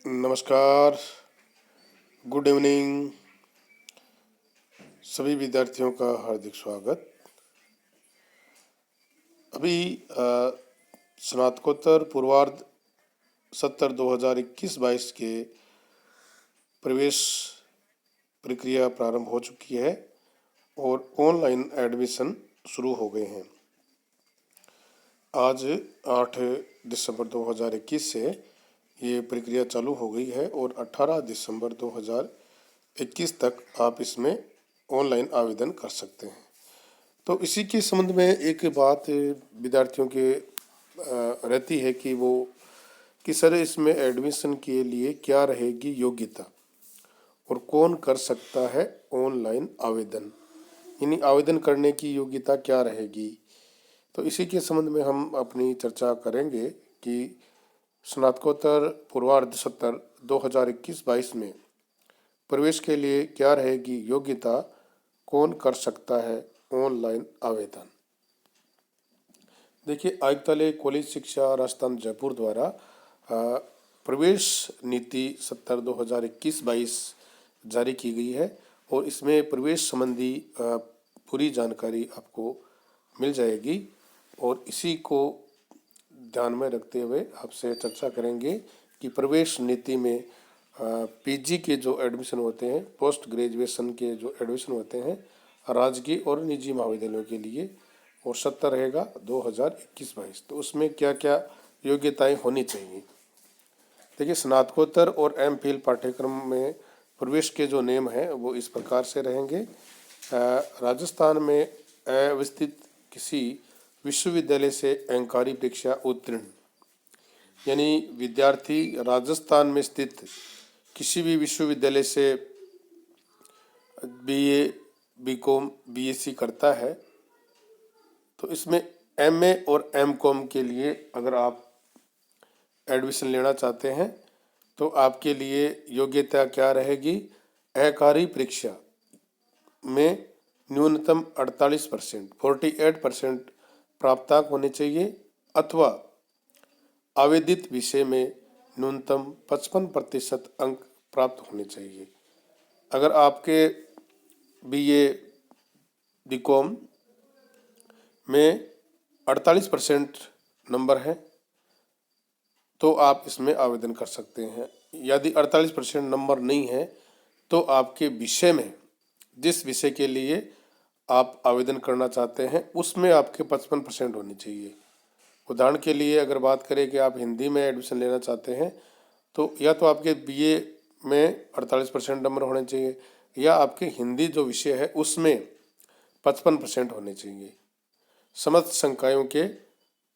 नमस्कार, good evening. सभी विद्यार्थियों का हार्दिक स्वागत। अभी स्नातकोत्तर पूर्वार्ध सत्र 2021-22 के प्रवेश प्रक्रिया प्रारंभ हो चुकी है और ऑनलाइन एडमिशन शुरू हो गए हैं। आज 8 दिसंबर 2021 से ये प्रक्रिया चालू हो गई है और 18 दिसंबर 2021 तक आप इसमें ऑनलाइन आवेदन कर सकते हैं। तो इसी के संबंध में एक बात विद्यार्थियों के रहती है कि सर इसमें एडमिशन के लिए क्या रहेगी योग्यता और कौन कर सकता है ऑनलाइन आवेदन, यानी आवेदन करने की योग्यता क्या रहेगी। तो इसी के संबंध में हम अपनी चर्चा करेंगे कि स्नातकोत्तर पूर्वार्ध सत्र 2021-22 में प्रवेश के लिए क्या रहेगी योग्यता, कौन कर सकता है ऑनलाइन आवेदन। देखिए, आयुक्तालय कॉलेज शिक्षा राजस्थान जयपुर द्वारा प्रवेश नीति सत्र 2021-22 जारी की गई है और इसमें प्रवेश संबंधी पूरी जानकारी आपको मिल जाएगी और इसी को ध्यान में रखते हुए आपसे चर्चा करेंगे कि प्रवेश नीति में पीजी के जो एडमिशन होते हैं, पोस्ट ग्रेजुएशन के जो एडमिशन होते हैं राजकीय और निजी महाविद्यालयों के लिए, और सत्र रहेगा 2021-22। तो उसमें क्या क्या योग्यताएं होनी चाहिए। देखिए, स्नातकोत्तर और एमफिल पाठ्यक्रम में प्रवेश के जो नियम हैं वो इस प्रकार से रहेंगे। राजस्थान में अवस्थित किसी विश्वविद्यालय से अंककारी परीक्षा उत्तीर्ण, यानी विद्यार्थी राजस्थान में स्थित किसी भी विश्वविद्यालय से बीए, बीकॉम, बीएससी करता है तो इसमें एमए और एमकॉम के लिए अगर आप एडमिशन लेना चाहते हैं तो आपके लिए योग्यता क्या रहेगी। अंककारी परीक्षा में न्यूनतम 48% प्राप्तांक होने चाहिए अथवा आवेदित विषय में न्यूनतम 55% अंक प्राप्त होने चाहिए। अगर आपके बीए, बीकॉम में 48% नंबर है तो आप इसमें आवेदन कर सकते हैं। यदि 48% नंबर नहीं है तो आपके विषय में, जिस विषय के लिए आप आवेदन करना चाहते हैं उसमें आपके 55% होनी चाहिए। उदाहरण के लिए अगर बात करें कि आप हिंदी में एडमिशन लेना चाहते हैं तो या तो आपके बीए में 48% नंबर होने चाहिए या आपके हिंदी जो विषय है उसमें 55% होने चाहिए। समस्त संकायों के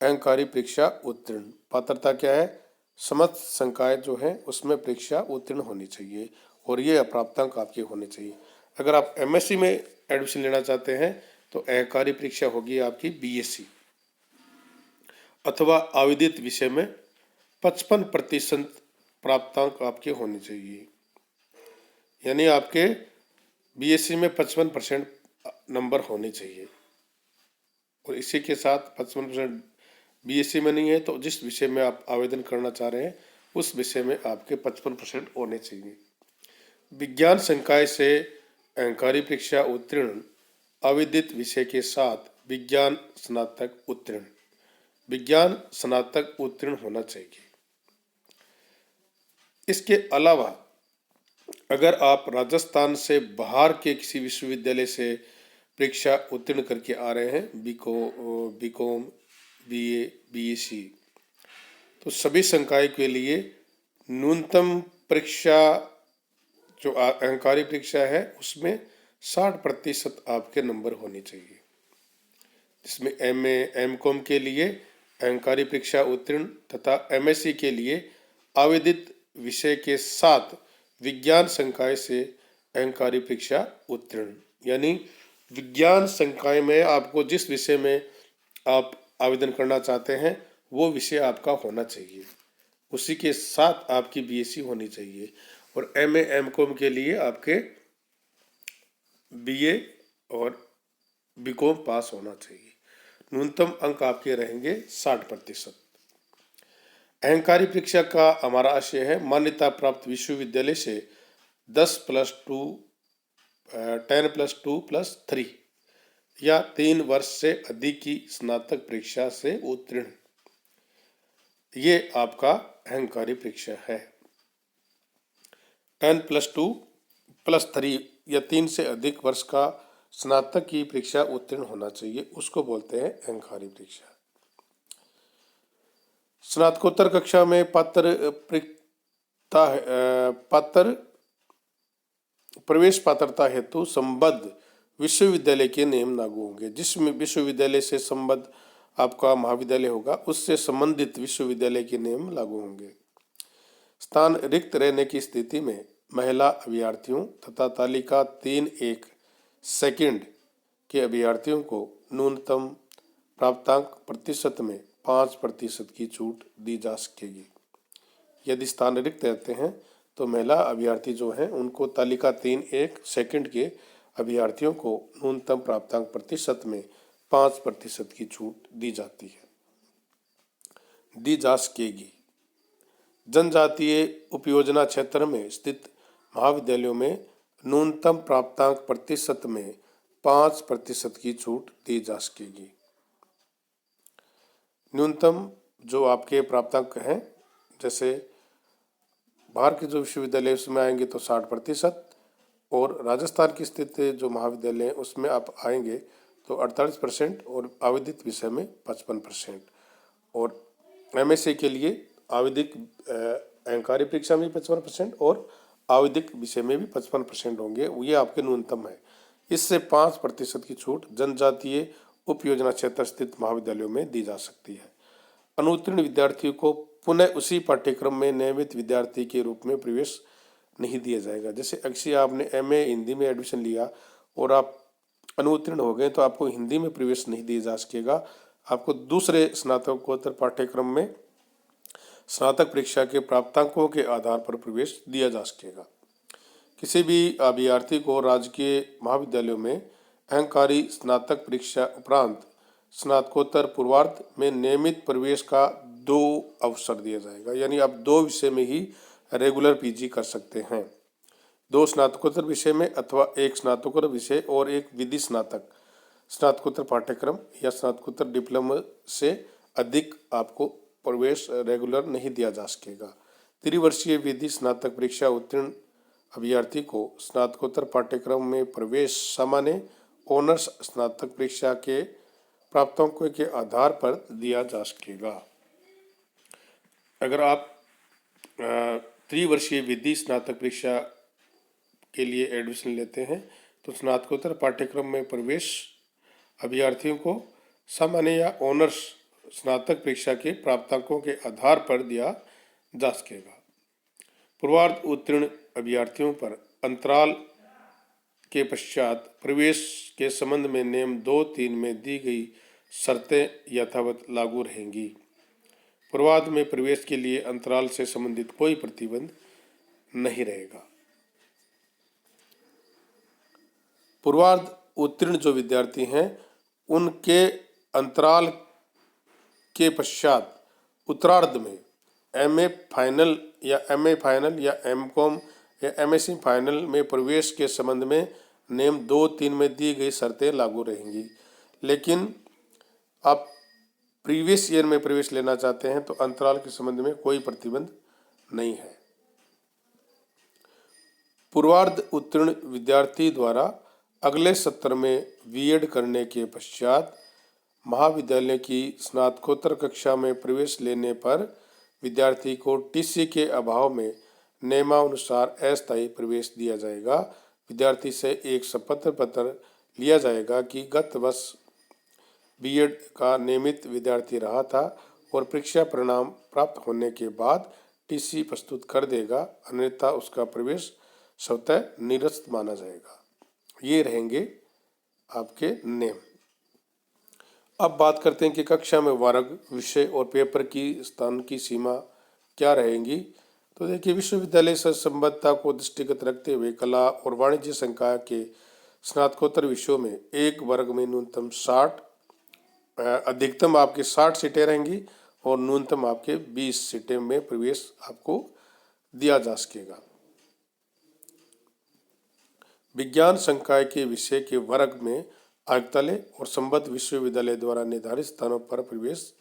अंककारी परीक्षा उत्तीर्ण, पात्रता क्या है, समस्त संकाय जो है उसमें परीक्षा उत्तीर्ण होनी चाहिए और ये प्राप्तांक आपके होने चाहिए। अगर आप एमएससी में एडमिशन लेना चाहते हैं तो अंककारी परीक्षा होगी आपकी बीएससी अथवा आवेदित विषय में 55% प्राप्तांक आपके होने चाहिए, यानी आपके बीएससी में 55% नंबर होने चाहिए। और इसी के साथ 55% बीएससी में नहीं है तो जिस विषय में आप आवेदन करना चाह रहे हैं उस विषय में आपके 55% होने चाहिए। विज्ञान संकाय से अंककारी परीक्षा उत्तीर्ण आवेदित विषय के साथ विज्ञान स्नातक उत्तीर्ण, विज्ञान स्नातक उत्तीर्ण होना चाहिए। इसके अलावा अगर आप राजस्थान से बाहर के किसी विश्वविद्यालय से परीक्षा उत्तीर्ण करके आ रहे हैं, बीकॉम, बीए, बीएससी, तो सभी संकाय के लिए न्यूनतम परीक्षा जो अंककारी परीक्षा है उसमें 60% आपके नंबर होने चाहिए, जिसमें एमए, एमकॉम के लिए अंककारी परीक्षा उत्तीर्ण तथा एमएससी के लिए आवेदित विषय के साथ विज्ञान संकाय से अंककारी परीक्षा उत्तीर्ण, यानी विज्ञान संकाय में आपको जिस विषय में आप आवेदन करना चाहते हैं वो विषय आपका होना चाहिए, उसी के साथ आपकी बीएससी होनी चाहिए। और एमए, एमकॉम के लिए आपके बीए और बीकॉम पास होना चाहिए। न्यूनतम अंक आपके रहेंगे 60%। अहंकारी परीक्षा का हमारा आशय है मान्यता प्राप्त विश्वविद्यालय से 10+2 10+2+3 या 3 वर्ष से अधिक की स्नातक परीक्षा से उत्तीर्ण, ये आपका अहंकारी परीक्षा है। 10+2+3 या 3 से अधिक वर्ष का स्नातक की परीक्षा उत्तीर्ण होना चाहिए, उसको बोलते हैं अहंकारी परीक्षा। स्नातकोत्तर कक्षा में पात्र प्रवेश पात्रता हेतु संबद्ध विश्वविद्यालय के नियम लागू होंगे। जिस विश्वविद्यालय से संबद्ध आपका महाविद्यालय होगा उससे संबंधित विश्वविद्यालय के नियम लागू होंगे। स्थान रिक्त रहने की स्थिति में महिला अभ्यर्थियों तथा तालिका 3-1 सेकंड के अभ्यर्थियों को न्यूनतम प्राप्तांक प्रतिशत में 5% की छूट दी जा सकेगी। यदि स्थान रिक्त रहते हैं तो महिला अभ्यर्थी जो हैं उनको तालिका 3-1 सेकंड के अभ्यर्थियों को न्यूनतम प्राप्तांक प्रतिशत में 5% की छूट दी जा सकेगी। जनजातीय उपयोजना क्षेत्र में स्थित महाविद्यालयों में न्यूनतम प्राप्तांक प्रतिशत में 5% की छूट दी जा सकेगी। न्यूनतम जो आपके प्राप्तांक हैं, जैसे बाहर के जो विश्वविद्यालय उसमें आएंगे तो 60%, और राजस्थान की स्थित जो महाविद्यालय है उसमें आप आएंगे तो 48% और आवेदित विषय में 55%, और MSc के लिए आवेदिक अहंकारी परीक्षा में 55% और आवेदिक विषय में भी 55% होंगे, ये आपके न्यूनतम है। इससे 5% की छूट जनजातीय उपयोजना क्षेत्र स्थित महाविद्यालयों में दी जा सकती है। अनुत्तीर्ण विद्यार्थियों को पुनः उसी पाठ्यक्रम में नियमित विद्यार्थी के रूप में प्रवेश नहीं दिया जाएगा। जैसे अक्सर आपने MA हिंदी में एडमिशन लिया और आप अनुत्तीर्ण हो गए तो आपको हिंदी में प्रवेश नहीं दिया जा सकेगा, आपको दूसरे स्नातकोत्तर पाठ्यक्रम में स्नातक परीक्षा के प्राप्तांकों के आधार पर प्रवेश दिया जा सकेगा। किसी भी अभ्यर्थी को राजकीय महाविद्यालयों में अहंकारी स्नातक परीक्षा उपरांत स्नातकोत्तर पूर्वार्ध में नियमित प्रवेश का 2 अवसर दिया जाएगा, यानी आप 2 विषय में ही रेगुलर PG कर सकते हैं, 2 स्नातकोत्तर विषय में अथवा 1 स्नातकोत्तर विषय और 1 विधि स्नातकोत्तर पाठ्यक्रम या स्नातकोत्तर डिप्लोमा से अधिक आपको प्रवेश रेगुलर नहीं दिया जा सकेगा। त्रिवर्षीय विधि स्नातक परीक्षा उत्तीर्ण अभ्यर्थी को स्नातकोत्तर पाठ्यक्रम में प्रवेश सामान्य ऑनर्स स्नातक परीक्षा के प्राप्तांकों के आधार पर दिया जा सकेगा। अगर आप त्रिवर्षीय विधि स्नातक परीक्षा के लिए एडमिशन लेते हैं तो स्नातकोत्तर पाठ्यक्रम में प्रवेश अभ्यर्थियों को सामान्य या ऑनर्स स्नातक परीक्षा के प्राप्तांकों के आधार पर दिया जा सकेगा। पूर्वार्ध उत्तीर्ण अभ्यर्थियों पर अंतराल के पश्चात प्रवेश के संबंध में नियम 2-3 में दी गई शर्तें यथावत लागू रहेंगी। पूर्वार्ध में प्रवेश के लिए अंतराल से संबंधित कोई प्रतिबंध नहीं रहेगा। पूर्वार्ध उत्तीर्ण जो विद्यार्थी हैं उनके अंतराल के पश्चात उत्तरार्ध में MA फाइनल या MA फाइनल या MCOM या MSc फाइनल में प्रवेश के संबंध में नियम 2-3 में दी गई शर्तें लागू रहेंगी। लेकिन आप प्रीवियस ईयर में प्रवेश लेना चाहते हैं तो अंतराल के संबंध में कोई प्रतिबंध नहीं है। पूर्वार्ध उत्तीर्ण विद्यार्थी द्वारा अगले सत्र में B.Ed करने के पश्चात महाविद्यालय की स्नातकोत्तर कक्षा में प्रवेश लेने पर विद्यार्थी को TC के अभाव में नियमानुसार अस्थायी प्रवेश दिया जाएगा। विद्यार्थी से एक शपथ पत्र लिया जाएगा कि गत वर्ष B.Ed का नियमित विद्यार्थी रहा था और परीक्षा परिणाम प्राप्त होने के बाद TC प्रस्तुत कर देगा, अन्यथा उसका प्रवेश स्वतः निरस्त माना जाएगा। ये रहेंगे आपके नियम। अब बात करते हैं कि कक्षा में वर्ग, विषय और पेपर की स्थान की सीमा क्या रहेंगी। तो देखिए, विश्वविद्यालय से संबद्धता को दृष्टिगत रखते हुए कला और वाणिज्य संकाय के स्नातकोत्तर विषयों में एक वर्ग में न्यूनतम 60 अधिकतम आपकी 60 सीटें रहेंगी और न्यूनतम आपके 20 सीटें में प्रवेश आपको दिया जा सकेगा। विज्ञान संकाय के विषय के वर्ग में आयुक्तालय और संबद्ध विश्वविद्यालय द्वारा निर्धारित स्थानों पर प्रवेश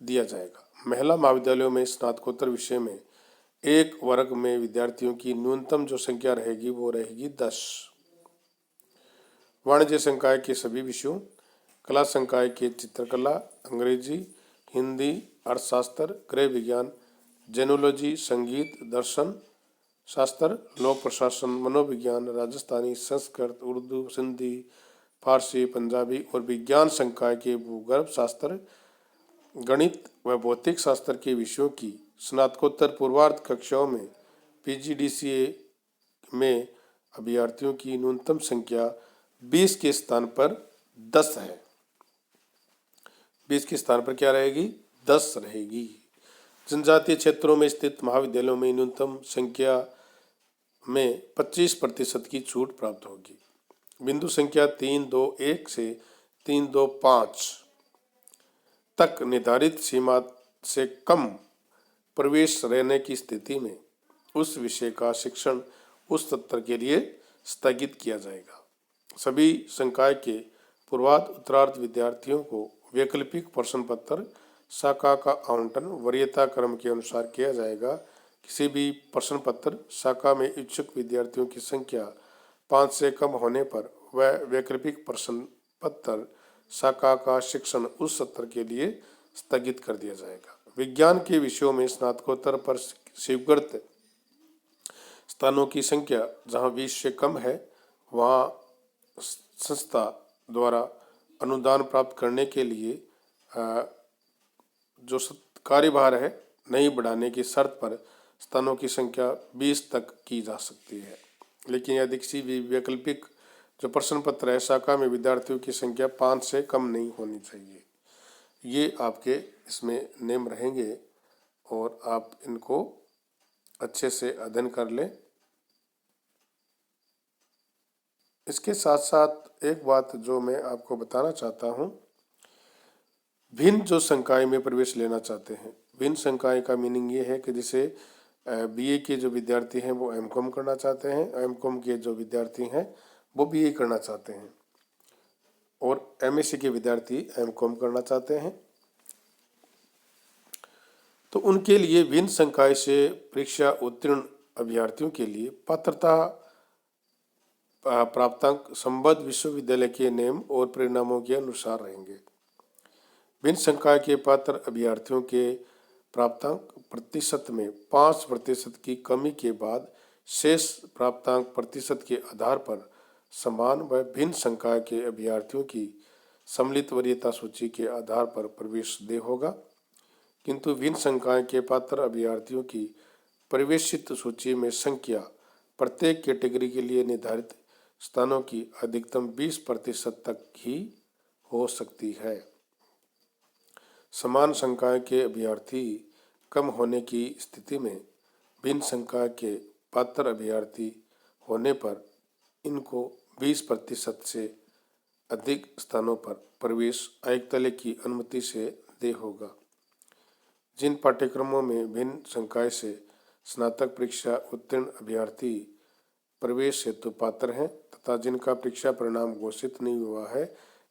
दिया जाएगा। महिला महाविद्यालयों में स्नातकोत्तर विषय में एक वर्ग में विद्यार्थियों की न्यूनतम जो संख्या रहेगी वो रहेगी 10। वाणिज्य संकाय के सभी विषयों, कला संकाय के चित्रकला, अंग्रेजी, हिंदी, अर्थशास्त्र, गृह विज्ञान, जेनोलॉजी, संगीत, दर्शन शास्त्र, लोक प्रशासन, मनोविज्ञान, राजस्थानी, संस्कृत, उर्दू, सिंधी, फारसी, पंजाबी और विज्ञान संकाय के भूगर्भ शास्त्र, गणित व भौतिक शास्त्र के विषयों की स्नातकोत्तर पूर्वार्ध कक्षाओं में पीजीडीसीए में अभ्यर्थियों की न्यूनतम संख्या 20 के स्थान पर 10 है। 20 के स्थान पर क्या रहेगी? 10 रहेगी। जनजातीय क्षेत्रों में स्थित महाविद्यालयों में न्यूनतम संख्या में 25% की छूट प्राप्त होगी। बिंदु संख्या 321 से 325 तक निर्धारित सीमा से कम प्रवेश रहने की स्थिति में उस विषय का शिक्षण उस सत्र के लिए स्थगित किया जाएगा। सभी संकाय के पूर्वार्ध उत्तरार्ध विद्यार्थियों को वैकल्पिक प्रश्न पत्र शाखा का आवंटन वरीयता क्रम के अनुसार किया जाएगा। किसी भी प्रश्न पत्र शाखा में इच्छुक विद्यार्थियों की संख्या 5 से कम होने पर वह वैकल्पिक प्रश्न पत्र शाखा का शिक्षण उस सत्र के लिए स्थगित कर दिया जाएगा। विज्ञान के विषयों में स्नातकोत्तर पर स्वीकृत स्थानों की संख्या जहां 20 से कम है वहां संस्था द्वारा अनुदान प्राप्त करने के लिए जो कार्यभार है नहीं बढ़ाने की शर्त पर स्थानों की संख्या 20 तक की जा सकती है। लेकिन यदि किसी भी वैकल्पिक जो प्रश्न पत्र है शाखा में विद्यार्थियों की संख्या 5 से कम नहीं होनी चाहिए। ये आपके इसमें नियम रहेंगे और आप इनको अच्छे से अध्ययन कर लें। इसके साथ साथ एक बात जो मैं आपको बताना चाहता हूँ, भिन्न जो संकाय में प्रवेश लेना चाहते हैं, भिन्न संकाय का मीनिंग ये है कि जैसे बीए के जो विद्यार्थी हैं वो एमकॉम करना चाहते हैं, एमकॉम के जो विद्यार्थी हैं वो बीए करना चाहते हैं और एमएससी के विद्यार्थी एमकॉम करना चाहते हैं, तो उनके लिए भिन्न संकाय से परीक्षा उत्तीर्ण अभ्यर्थियों के लिए पात्रता प्राप्तांक संबद्ध विश्वविद्यालय के नियम और परिणामों के अनुसार रहेंगे। भिन्न संकाय के पात्र अभ्यर्थियों के प्राप्तांक प्रतिशत में 5% की कमी के बाद शेष प्राप्तांक प्रतिशत के आधार पर समान व भिन्न संकाय के अभ्यर्थियों की सम्मिलित वरीयता सूची के आधार पर प्रवेश दे होगा, किंतु भिन्न संकाय के पात्र अभ्यर्थियों की प्रवेशित सूची में संख्या प्रत्येक कैटेगरी के लिए निर्धारित स्थानों की अधिकतम 20% तक ही हो सकती है। समान संकाय के अभ्यर्थी कम होने की स्थिति में भिन्न संकाय के पात्र अभ्यर्थी होने पर इनको 20% से अधिक स्थानों पर प्रवेश आयुक्तालय की अनुमति से दे होगा। जिन पाठ्यक्रमों में भिन्न संकाय से स्नातक परीक्षा उत्तीर्ण अभ्यर्थी प्रवेश हेतु पात्र हैं तथा जिनका परीक्षा परिणाम घोषित नहीं हुआ है,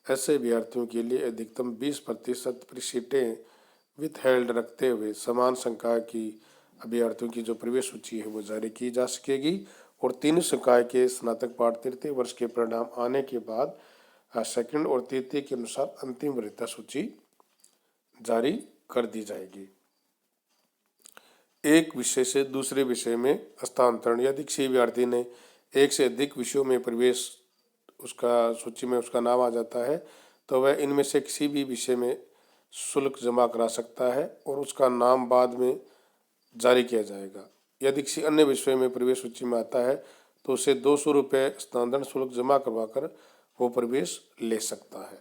ऐसे अभ्यर्थियों के लिए अधिकतम 20% सीटें विथहेल्ड रखते हुए समान संकाय की अभ्यर्थियों की जो प्रवेश सूची है वो जारी की जा सकेगी और तीनों संकाय के स्नातक पाठ तृतीय वर्ष के परिणाम आने के बाद सेकंड और तृतीय के अनुसार अंतिम वरीयता सूची जारी कर दी जाएगी। एक विषय से दूसरे विषय में स्थानांतरण, यदि किसी अभ्यर्थी ने एक से अधिक विषयों में प्रवेश उसका सूची में उसका नाम आ जाता है तो वह इनमें से किसी भी विषय में शुल्क जमा करा सकता है और उसका नाम बाद में जारी किया जाएगा। यदि किसी अन्य विषय में प्रवेश सूची में आता है तो उसे 200 रुपये स्थानांतरण शुल्क जमा करवाकर वो प्रवेश ले सकता है।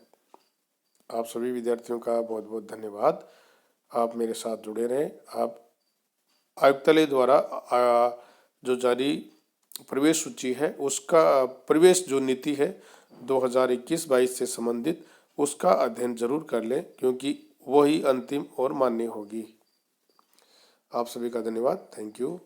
आप सभी विद्यार्थियों का बहुत बहुत धन्यवाद। आप मेरे साथ जुड़े रहें। आप आयुक्तालय द्वारा जो जारी प्रवेश सूची है उसका प्रवेश जो नीति है 2021-22 से संबंधित उसका अध्ययन जरूर कर लें, क्योंकि वही अंतिम और मान्य होगी। आप सभी का धन्यवाद। Thank you.